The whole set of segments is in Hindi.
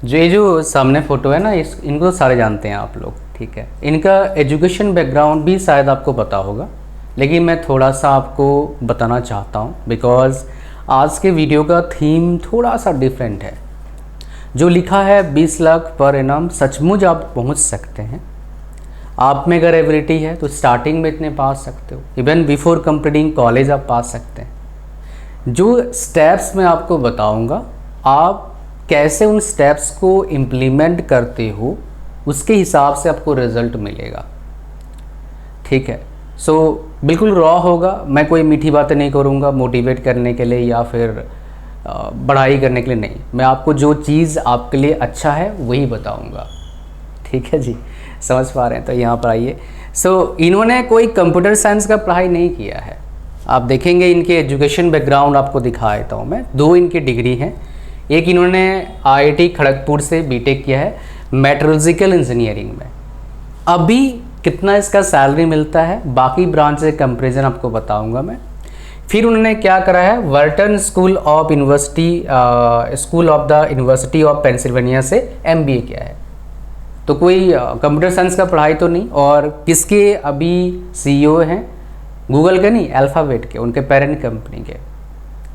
जो सामने फ़ोटो है ना, इनको तो सारे जानते हैं आप लोग, ठीक है। इनका एजुकेशन बैकग्राउंड भी शायद आपको पता होगा, लेकिन मैं थोड़ा सा आपको बताना चाहता हूँ बिकॉज़ आज के वीडियो का थीम थोड़ा सा डिफरेंट है। जो लिखा है 20 लाख पर एनम, सचमुच आप पहुँच सकते हैं। आप में अगर एबिलिटी है तो स्टार्टिंग में इतने पा सकते हो, इवन बिफोर कंप्लीटिंग कॉलेज आप पा सकते हैं। जो स्टेप्स मैं आपको बताऊंगा, आप कैसे उन स्टेप्स को इम्प्लीमेंट करते हो, उसके हिसाब से आपको रिजल्ट मिलेगा, ठीक है। सो बिल्कुल रॉ होगा, मैं कोई मीठी बातें नहीं करूँगा मोटिवेट करने के लिए या फिर बढ़ाई करने के लिए नहीं। मैं आपको जो चीज़ आपके लिए अच्छा है वही बताऊँगा, ठीक है जी। समझ पा रहे हैं? तो यहाँ पर आइए। सो इन्होंने कोई कंप्यूटर साइंस का पढ़ाई नहीं किया है। आप देखेंगे इनके एजुकेशन बैकग्राउंड आपको दिखा देता हूँ मैं। 2 इनकी डिग्री हैं। एक इन्होंने IIT खड़गपुर से बीटेक किया है मेट्रोलॉजिकल इंजीनियरिंग में। अभी कितना इसका सैलरी मिलता है बाकी ब्रांच से कंपेरिजन आपको बताऊंगा मैं। फिर उन्होंने क्या करा है, Wharton School of the University of Pennsylvania से MBA किया है। तो कोई कंप्यूटर साइंस का पढ़ाई तो नहीं। और किसके अभी CEO हैं? गूगल के नहीं, अल्फ़ाबेट के, उनके पेरेंट कंपनी के।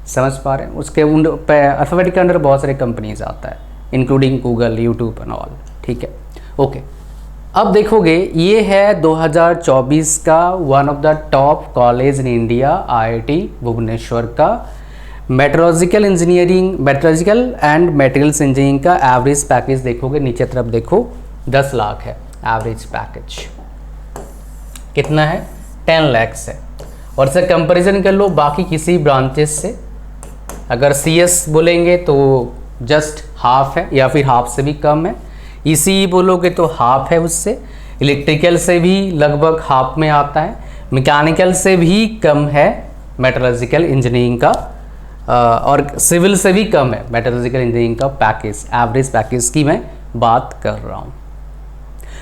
समझ पा रहे हैं? उसके अल्फ़ाबेट के अंदर बहुत सारे कंपनीज आता है, including Google, YouTube and all, ठीक है। ओके, अब देखोगे ये है 2024 का one of the top college in India, IIT Bhubaneswar का मेट्रोलॉजिकल एंड मटेरियल्स इंजीनियरिंग का एवरेज पैकेज देखोगे, नीचे तरफ देखो 10 लाख है एवरेज पैकेज। कितना है? 10 लाख है। और इससे कंपैरिजन कर लो बाकी किसी ब्रांचेस से। अगर CS बोलेंगे तो जस्ट हाफ है या फिर हाफ से भी कम है। ECE बोलोगे तो हाफ है उससे। इलेक्ट्रिकल से भी लगभग हाफ में आता है। मैकेनिकल से भी कम है मेट्रोलॉजिकल इंजीनियरिंग का, और सिविल से भी कम है मेट्रोलॉजिकल इंजीनियरिंग का पैकेज। एवरेज पैकेज की मैं बात कर रहा हूँ।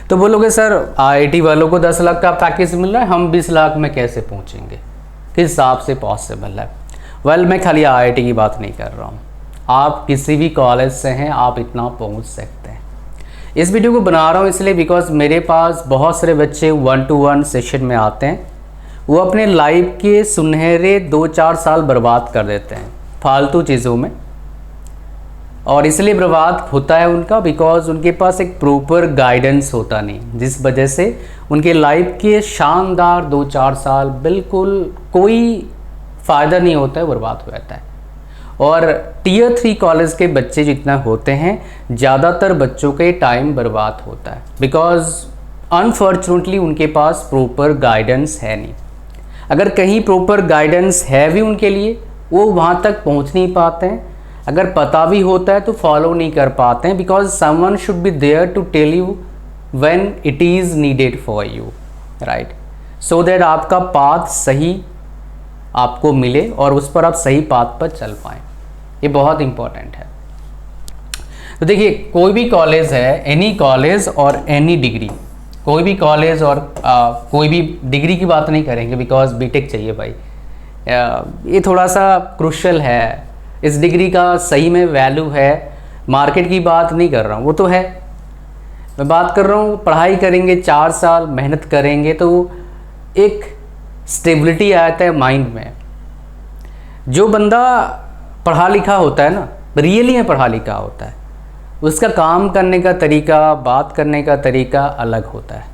तो बोलोगे सर IIT वालों को 10 लाख का पैकेज मिल रहा है, हम 20 लाख में कैसे पहुँचेंगे, किस हिसाब से पॉसिबल है? वेल, मैं खाली IIT की बात नहीं कर रहा हूँ। आप किसी भी कॉलेज से हैं, आप इतना पहुँच सकते हैं। इस वीडियो को बना रहा हूँ इसलिए बिकॉज मेरे पास बहुत सारे बच्चे 1-to-1 सेशन में आते हैं। वो अपने लाइफ के सुनहरे 2-4 साल बर्बाद कर देते हैं फालतू चीज़ों में। और इसलिए बर्बाद होता है उनका बिकॉज उनके पास एक प्रॉपर गाइडेंस होता नहीं, जिस वजह से उनके लाइफ के शानदार 2-4 साल बिल्कुल कोई फ़ायदा नहीं होता है, बर्बाद हो जाता है। और Tier 3 कॉलेज के बच्चे जितना होते हैं, ज़्यादातर बच्चों के टाइम बर्बाद होता है बिकॉज अनफॉर्चुनेटली उनके पास प्रॉपर गाइडेंस है नहीं। अगर कहीं प्रॉपर गाइडेंस है भी उनके लिए, वो वहाँ तक पहुँच नहीं पाते हैं। अगर पता भी होता है तो फॉलो नहीं कर पाते हैं because someone should be there to tell you when it is needed for you, right, so that आपका पाथ सही आपको मिले और उस पर आप सही पाथ पर चल पाएँ। ये बहुत इम्पॉर्टेंट है। तो देखिए, कोई भी कॉलेज है, एनी कॉलेज और एनी डिग्री, कोई भी कॉलेज और कोई भी डिग्री की बात नहीं करेंगे बिकॉज बीटेक चाहिए भाई। ये थोड़ा सा क्रूशल है। इस डिग्री का सही में वैल्यू है। मार्केट की बात नहीं कर रहा हूँ, वो तो है। मैं बात कर रहा हूँ पढ़ाई करेंगे, 4 साल मेहनत करेंगे तो एक स्टेबिलिटी आता है माइंड में। जो बंदा पढ़ा लिखा होता है ना, रियली में पढ़ा लिखा होता है, उसका काम करने का तरीका, बात करने का तरीका अलग होता है।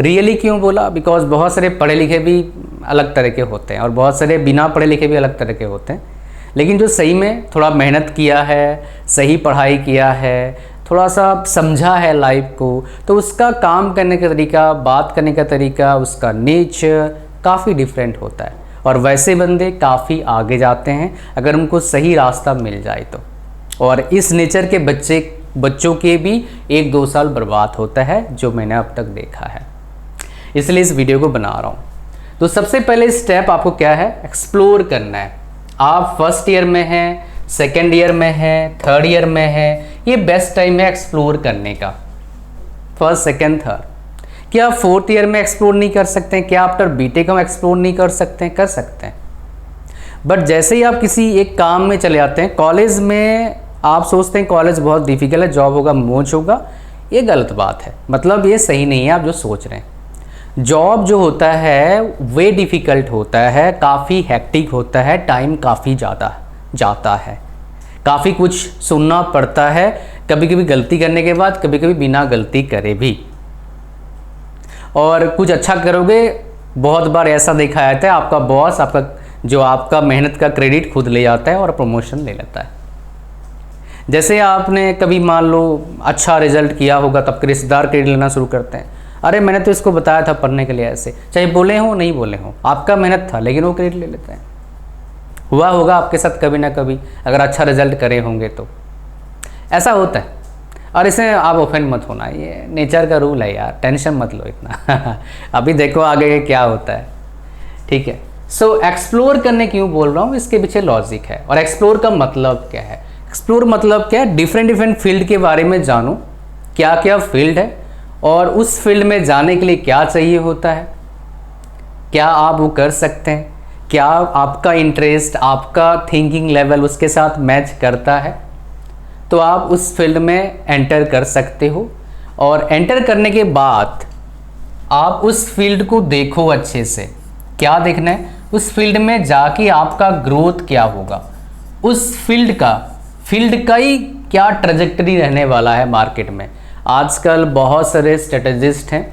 रियली क्यों बोला? बिकॉज बहुत सारे पढ़े लिखे भी अलग तरह के होते हैं और बहुत सारे बिना पढ़े लिखे भी अलग तरह के होते हैं। लेकिन जो सही में थोड़ा मेहनत किया है, सही पढ़ाई किया है, थोड़ा सा समझा है लाइफ को, तो उसका काम करने का तरीका, बात करने का तरीका, उसका नेचर काफ़ी डिफरेंट होता है। और वैसे बंदे काफ़ी आगे जाते हैं अगर उनको सही रास्ता मिल जाए तो। और इस नेचर के बच्चों के भी 1-2 साल बर्बाद होता है, जो मैंने अब तक देखा है। इसलिए इस वीडियो को बना रहा हूँ। तो सबसे पहले स्टेप आपको क्या है? एक्सप्लोर करना है। आप फर्स्ट ईयर में हैं, सेकेंड ईयर में हैं, थर्ड ईयर में हैं, ये बेस्ट टाइम है एक्सप्लोर करने का। First, second, third. क्या आप फोर्थ ईयर में एक्सप्लोर नहीं कर सकते हैं? क्या आफ्टर बीटेक हम एक्सप्लोर नहीं कर सकते हैं? कर सकते हैं। बट जैसे ही आप किसी एक काम में चले जाते हैं, कॉलेज में आप सोचते हैं कॉलेज बहुत डिफिकल्ट है, जॉब होगा मौज होगा, ये गलत बात है। मतलब ये सही नहीं है आप जो सोच रहे हैं। जॉब जो होता है वे डिफ़िकल्ट होता है, काफ़ी हैक्टिक होता है, टाइम काफ़ी ज़्यादा जाता है, काफ़ी कुछ सुनना पड़ता है, कभी कभी गलती करने के बाद, कभी कभी बिना गलती करे भी। और कुछ अच्छा करोगे, बहुत बार ऐसा देखा जाता है आपका बॉस आपका मेहनत का क्रेडिट खुद ले जाता है और प्रमोशन ले लेता है। जैसे आपने कभी मान लो अच्छा रिजल्ट किया होगा, तब के रिश्तेदार क्रेडिट लेना शुरू करते हैं, अरे मैंने तो इसको बताया था पढ़ने के लिए ऐसे, चाहे बोले हो नहीं बोले हो, आपका मेहनत था, लेकिन वो क्रेडिट ले लेते हैं। हुआ होगा आपके साथ कभी ना कभी, अगर अच्छा रिजल्ट करे होंगे तो ऐसा होता है। और इसे आप ऑफेंड मत होना, ये नेचर का रूल है यार, टेंशन मत लो इतना अभी देखो आगे क्या होता है, ठीक है। सो एक्सप्लोर करने क्यों बोल रहा हूँ, इसके पीछे लॉजिक है। और एक्सप्लोर का मतलब क्या है, एक्सप्लोर मतलब क्या है, डिफरेंट फील्ड के बारे में जानो, क्या क्या फील्ड है और उस फील्ड में जाने के लिए क्या चाहिए होता है, क्या आप वो कर सकते हैं, क्या आपका इंटरेस्ट, आपका थिंकिंग लेवल उसके साथ मैच करता है, तो आप उस फील्ड में एंटर कर सकते हो। और एंटर करने के बाद आप उस फील्ड को देखो अच्छे से, क्या देखना है, उस फील्ड में जाके आपका ग्रोथ क्या होगा, उस फील्ड का ही क्या ट्रेजेक्टरी रहने वाला है मार्केट में। आजकल बहुत सारे स्ट्रेटेजिस्ट हैं,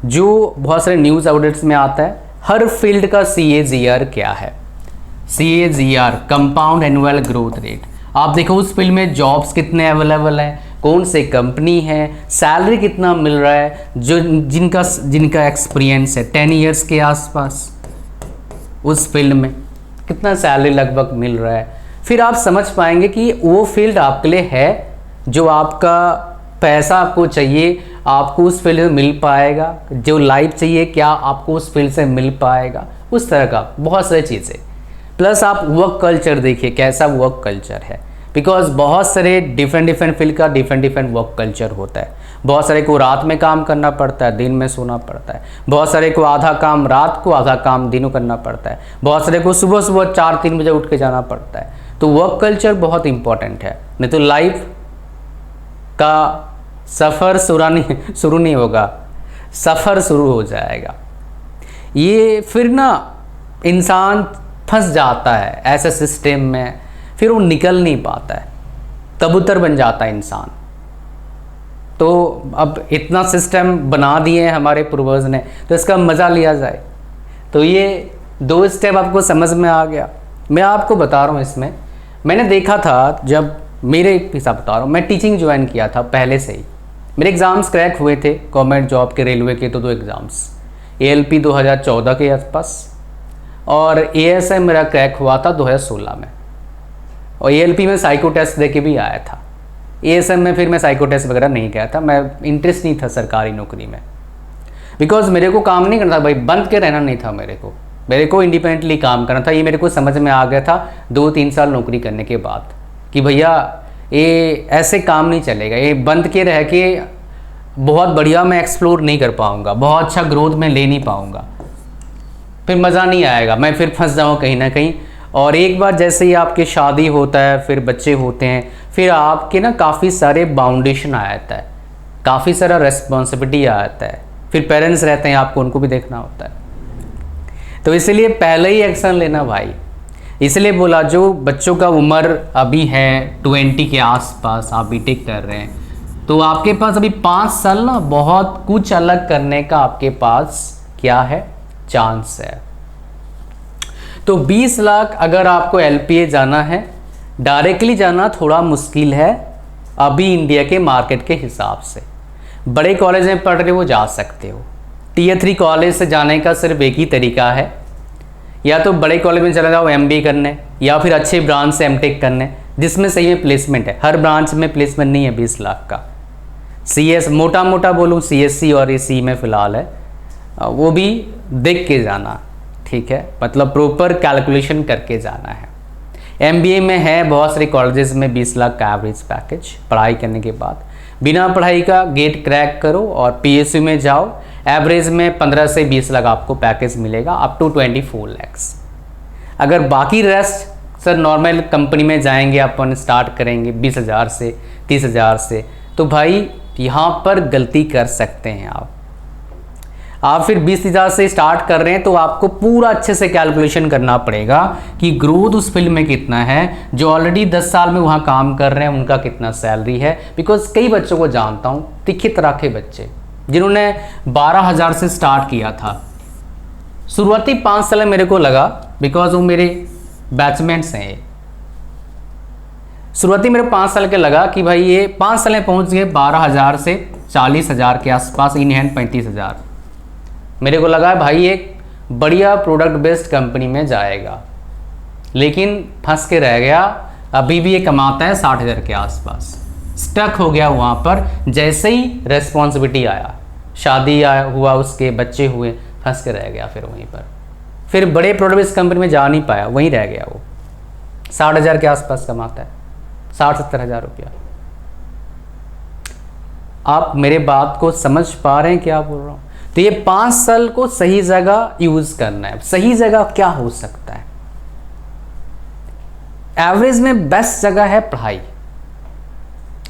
जो बहुत सारे न्यूज़ आउटलेट्स में आता है, हर फील्ड का CAGR क्या है, CAGR compound annual growth rate. आप देखो उस फील्ड में जॉब्स कितने अवेलेबल हैं, कौन से कंपनी है, सैलरी कितना मिल रहा है, जो जिनका एक्सपीरियंस है 10 ईयर्स के आसपास, उस फील्ड में कितना सैलरी लगभग मिल रहा है। फिर आप समझ पाएंगे कि वो फील्ड आपके लिए है, जो आपका पैसा आपको चाहिए आपको उस फील्ड में मिल पाएगा, जो लाइफ चाहिए क्या आपको उस फील्ड से मिल पाएगा, उस तरह का बहुत सारी चीज़ें। प्लस आप वर्क कल्चर देखिए, कैसा वर्क कल्चर है, बिकॉज बहुत सारे डिफरेंट फील्ड का डिफरेंट वर्क कल्चर होता है। बहुत सारे को रात में काम करना पड़ता है, दिन में सोना पड़ता है, बहुत सारे को आधा काम रात को आधा काम दिनों करना पड़ता है, बहुत सारे को सुबह 4-3 बजे उठ के जाना पड़ता है। तो वर्क कल्चर बहुत इंपॉर्टेंट है, नहीं तो लाइफ का सफ़र शुरू नहीं होगा, सफ़र शुरू हो जाएगा। ये फिर ना इंसान फंस जाता है ऐसे सिस्टम में, फिर वो निकल नहीं पाता है, कबूतर बन जाता है इंसान। तो अब इतना सिस्टम बना दिए हैं हमारे पूर्वज ने, तो इसका मज़ा लिया जाए। तो ये 2 स्टेप आपको समझ में आ गया। मैं आपको बता रहा हूँ, इसमें मैंने देखा था, जब मेरे हिसाब बता रहा हूँ, मैं टीचिंग ज्वाइन किया था पहले से ही, मेरे एग्ज़ाम्स क्रैक हुए थे गवर्नमेंट जॉब के, रेलवे के तो 2 एग्ज़ाम्स, ALP 2014 के आसपास और ASM मेरा क्रैक हुआ था 2016 में। और ALP में साइको टेस्ट दे के भी आया था, ASM में फिर मैं साइको टेस्ट वगैरह नहीं किया था, मैं इंटरेस्ट नहीं था सरकारी नौकरी में, बिकॉज मेरे को काम नहीं करना था भाई, बंद के रहना नहीं था मेरे को इंडिपेंडेंटली काम करना था। ये मेरे को समझ में आ गया था 2-3 साल नौकरी करने के बाद कि भैया ये ऐसे काम नहीं चलेगा, ये बंद के रह के बहुत बढ़िया मैं एक्सप्लोर नहीं कर पाऊँगा, बहुत अच्छा ग्रोथ मैं ले नहीं पाऊँगा, फिर मज़ा नहीं आएगा, मैं फिर फंस जाऊँ कहीं ना कहीं। और एक बार जैसे ही आपकी शादी होता है, फिर बच्चे होते हैं, फिर आपके ना काफ़ी सारे बाउंडेशन आ जाता है, काफ़ी सारा रेस्पॉन्सिबिलिटी आ जाता है, फिर पेरेंट्स रहते हैं आपको, उनको भी देखना होता है। तो इसलिए पहले ही एक्शन लेना भाई, इसलिए बोला जो बच्चों का उम्र अभी है 20 के आसपास, आप बीटेक कर रहे हैं, तो आपके पास अभी 5 साल ना बहुत कुछ अलग करने का आपके पास क्या है, चांस है। तो 20 लाख अगर आपको LPA जाना है, डायरेक्टली जाना थोड़ा मुश्किल है अभी इंडिया के मार्केट के हिसाब से। बड़े कॉलेज में पढ़ रहे हो जा सकते हो, Tier 3 कॉलेज से जाने का सिर्फ एक ही तरीका है, या तो बड़े कॉलेज में चले जाओ MBA करने, या फिर अच्छे ब्रांच से MTech करने जिसमें सही में प्लेसमेंट है। हर ब्रांच में प्लेसमेंट नहीं है 20 लाख का। CS मोटा मोटा बोलूँ CSC और AC में फ़िलहाल है, वो भी देख के जाना, ठीक है, मतलब प्रॉपर कैलकुलेशन करके जाना है। MBA में है बहुत सारे कॉलेजेस में 20 लाख का एवरेज पैकेज पढ़ाई करने के बाद। बिना पढ़ाई का गेट क्रैक करो और PSU में जाओ, एवरेज में 15 से 20 लाख आपको पैकेज मिलेगा, अप टू 24 लाख। अगर बाकी रेस्ट सर नॉर्मल कंपनी में जाएंगे, अपन स्टार्ट करेंगे 20,000 से 30,000 से, तो भाई यहाँ पर गलती कर सकते हैं आप फिर 20,000 से स्टार्ट कर रहे हैं तो आपको पूरा अच्छे से कैलकुलेशन करना पड़ेगा कि ग्रोथ उस फील्ड में कितना है, जो ऑलरेडी 10 साल में वहाँ काम कर रहे हैं उनका कितना सैलरी है। बिकॉज कई बच्चों को जानता हूँ, तिखे तरह के बच्चे जिन्होंने 12,000 से स्टार्ट किया था। शुरुआती 5 साल मेरे को लगा, बिकॉज वो मेरे बैचमेट्स हैं, शुरुआती मेरे 5 साल के लगा कि भाई ये 5 साल में पहुँच गए 12,000 से 40,000 के आसपास, इन हैंड 35,000। मेरे को लगा भाई एक बढ़िया प्रोडक्ट बेस्ड कंपनी में जाएगा, लेकिन फंस के रह गया। अभी भी ये कमाता है 60,000 के आसपास, स्टक हो गया वहाँ पर। जैसे ही रेस्पॉन्सिबिलिटी आया, शादी हुआ, उसके बच्चे हुए, फंस के रह गया फिर वहीं पर। फिर बड़े प्रोडक्ट बेस्ड कंपनी में जा नहीं पाया, वहीं रह गया। वो 60,000 के आसपास कमाता है, 60-70 हज़ार रुपया। आप मेरे बात को समझ पा रहे हैं क्या बोल रहा हूँ? तो ये 5 साल को सही जगह यूज करना है। सही जगह क्या हो सकता है? एवरेज में बेस्ट जगह है पढ़ाई,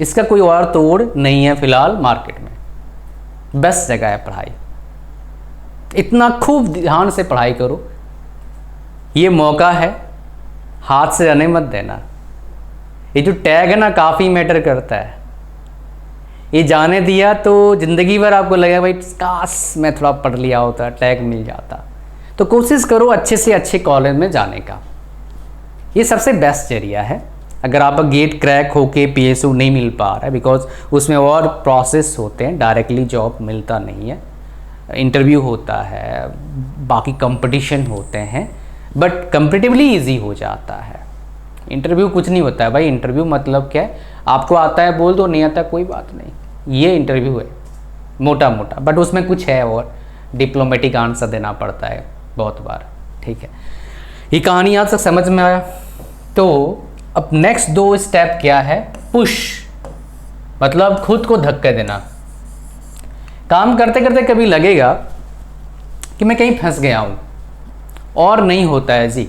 इसका कोई और तोड़ नहीं है फिलहाल मार्केट में। बेस्ट जगह है पढ़ाई, इतना खूब ध्यान से पढ़ाई करो। ये मौका है, हाथ से जाने मत देना। ये जो टैग है ना, काफ़ी मैटर करता है। ये जाने दिया तो ज़िंदगी भर आपको लगेगा भाई काश मैं थोड़ा पढ़ लिया होता, टैग मिल जाता। तो कोशिश करो अच्छे से अच्छे कॉलेज में जाने का, ये सबसे बेस्ट जरिया है। अगर आप गेट क्रैक होके PSU नहीं मिल पा रहा है, बिकॉज उसमें और प्रोसेस होते हैं, डायरेक्टली जॉब मिलता नहीं है, इंटरव्यू होता है, बाकी कंपटीशन होते हैं, बट कंपेटिवली ईजी हो जाता है। इंटरव्यू कुछ नहीं होता है भाई। इंटरव्यू मतलब क्या है, आपको आता है बोल दो, नहीं आता कोई बात नहीं, ये इंटरव्यू है मोटा मोटा, बट उसमें कुछ है और डिप्लोमेटिक आंसर देना पड़ता है बहुत बार। ठीक है, ये कहानी आज तक समझ में आया? तो अब नेक्स्ट 2 स्टेप क्या है? पुश, मतलब खुद को धक्के देना। काम करते करते कभी लगेगा कि मैं कहीं फंस गया हूँ और नहीं होता है जी,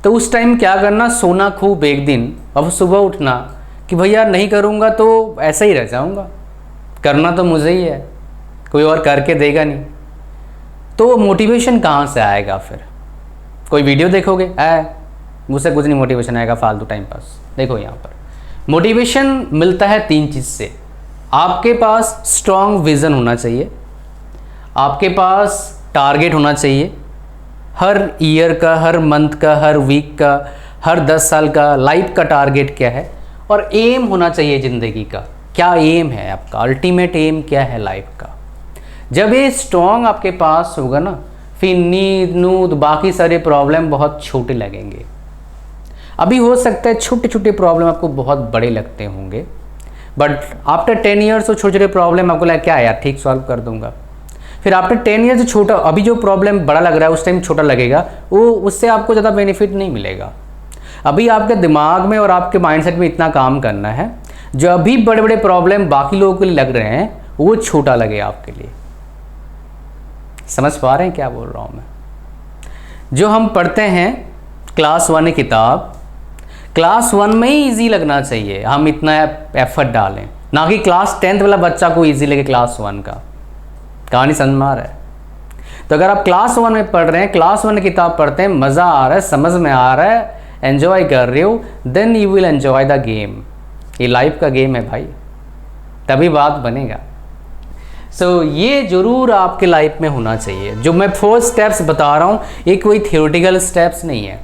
तो उस टाइम क्या करना? सोना खूब एक दिन, अब सुबह उठना कि भैया नहीं करूँगा तो ऐसा ही रह जाऊँगा, करना तो मुझे ही है, कोई और करके देगा नहीं। तो मोटिवेशन कहाँ से आएगा फिर? कोई वीडियो देखोगे, मुझसे कुछ नहीं मोटिवेशन आएगा, फालतू टाइम पास। देखो यहाँ पर मोटिवेशन मिलता है 3 चीज़ से। आपके पास स्ट्रॉन्ग विज़न होना चाहिए, आपके पास टारगेट होना चाहिए, हर ईयर का, हर मंथ का, हर वीक का, हर 10 साल का लाइफ का टारगेट क्या है, और एम होना चाहिए ज़िंदगी का। क्या एम है आपका? अल्टीमेट एम क्या है लाइफ का? जब ये स्ट्रॉन्ग आपके पास होगा ना, फिर नींद नूद बाकी सारे प्रॉब्लम बहुत छोटे लगेंगे। अभी हो सकता है छोटे छोटे प्रॉब्लम आपको बहुत बड़े लगते होंगे, बट आफ्टर 10 ईयर्स वो छोटे छोटे प्रॉब्लम आपको लगा क्या है यार, ठीक सॉल्व कर दूंगा। फिर आफ्टर 10 ईयर्स छोटा, अभी जो प्रॉब्लम बड़ा लग रहा है उस टाइम छोटा लगेगा, वो उससे आपको ज़्यादा बेनिफिट नहीं मिलेगा। अभी आपके दिमाग में और आपके माइंडसेट में इतना काम करना है, जो अभी बड़े बड़े प्रॉब्लम बाकी लोगों के लिए लग रहे हैं वो छोटा लगे आपके लिए। समझ पा रहे हैं क्या बोल रहा हूँ मैं? जो हम पढ़ते हैं क्लास 1 किताब, क्लास 1 में ही ईजी लगना चाहिए, हम इतना एफर्ट डालें, ना कि क्लास 10th वाला बच्चा को ईजी लगे क्लास 1 का। कहानी समझ में आ रहा है? तो अगर आप क्लास 1 में पढ़ रहे हैं, क्लास 1 किताब पढ़ते हैं, मज़ा आ रहा है, समझ में आ रहा है, एन्जॉय कर रहे हो, then you will enjoy the game. ये लाइफ का गेम है भाई, तभी बात बनेगा। सो ये ज़रूर आपके लाइफ में होना चाहिए। जो मैं 4 स्टेप्स बता रहा हूँ, ये कोई थियोरेटिकल स्टेप्स नहीं है।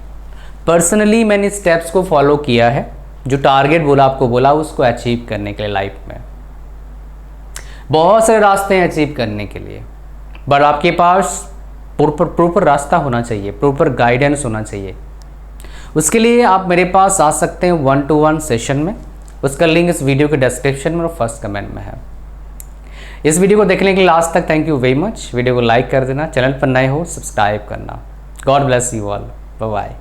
पर्सनली मैंने स्टेप्स को फॉलो किया है, जो टारगेट बोला आपको बोला उसको अचीव करने के लिए। लाइफ में बहुत सारे रास्ते हैं अचीव करने के लिए, बट आपके पास प्रॉपर रास्ता होना चाहिए, प्रॉपर गाइडेंस होना चाहिए। उसके लिए आप मेरे पास आ सकते हैं 1-to-1 सेशन में। उसका लिंक इस वीडियो के डिस्क्रिप्शन में और फर्स्ट कमेंट में है। इस वीडियो को देखने के लिए लास्ट तक thank you very much. Video को लाइक कर देना, चैनल पर नए हो सब्सक्राइब करना। God bless you all, bye bye.